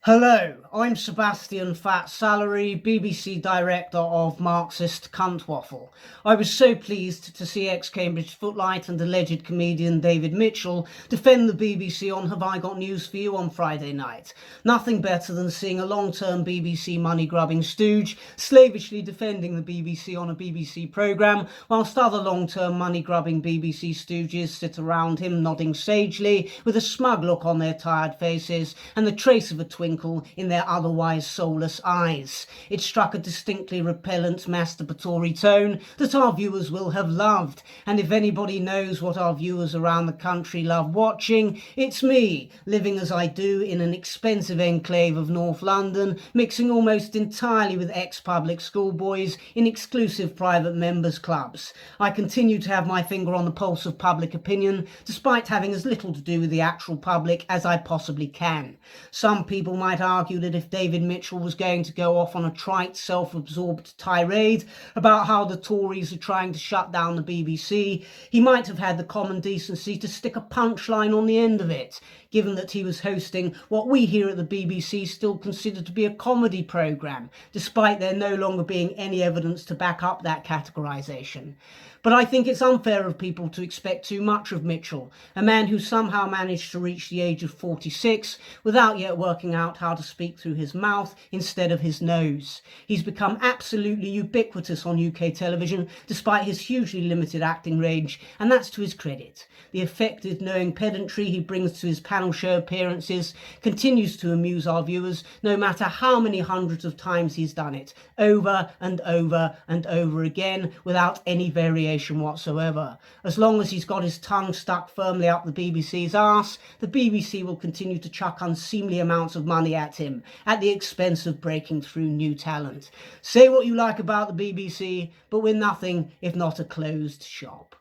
Hello, I'm Sebastian Fat Salary, BBC Director of Marxist Cunt Waffle. I was so pleased to see ex-Cambridge Footlight and alleged comedian David Mitchell defend the BBC on Have I Got News For You on Friday night. Nothing better than seeing a long-term BBC money-grubbing stooge slavishly defending the BBC on a BBC programme, whilst other long-term money-grubbing BBC stooges sit around him nodding sagely with a smug look on their tired faces and the trace of a twinkle in their otherwise soulless eyes. It struck a distinctly repellent masturbatory tone that our viewers will have loved, and if anybody knows what our viewers around the country love watching, it's me, living as I do in an expensive enclave of North London, mixing almost entirely with ex-public school boys in exclusive private members clubs. I continue to have my finger on the pulse of public opinion, despite having as little to do with the actual public as I possibly can. Some people might argue that if David Mitchell was going to go off on a trite, self-absorbed tirade about how the Tories are trying to shut down the BBC, he might have had the common decency to stick a punchline on the end of it, given that he was hosting what we here at the BBC still consider to be a comedy programme, despite there no longer being any evidence to back up that categorisation. But I think it's unfair of people to expect too much of Mitchell, a man who somehow managed to reach the age of 46 without yet working out how to speak through his mouth instead of his nose. He's become absolutely ubiquitous on UK television despite his hugely limited acting range, and that's to his credit. The affected, knowing pedantry he brings to his panel show appearances continues to amuse our viewers, no matter how many hundreds of times he's done it, over and over and over again, without any variation whatsoever. As long as he's got his tongue stuck firmly up the BBC's arse, the BBC will continue to chuck unseemly amounts of money at him, at the expense of breaking through new talent. Say what you like about the BBC, but we're nothing if not a closed shop.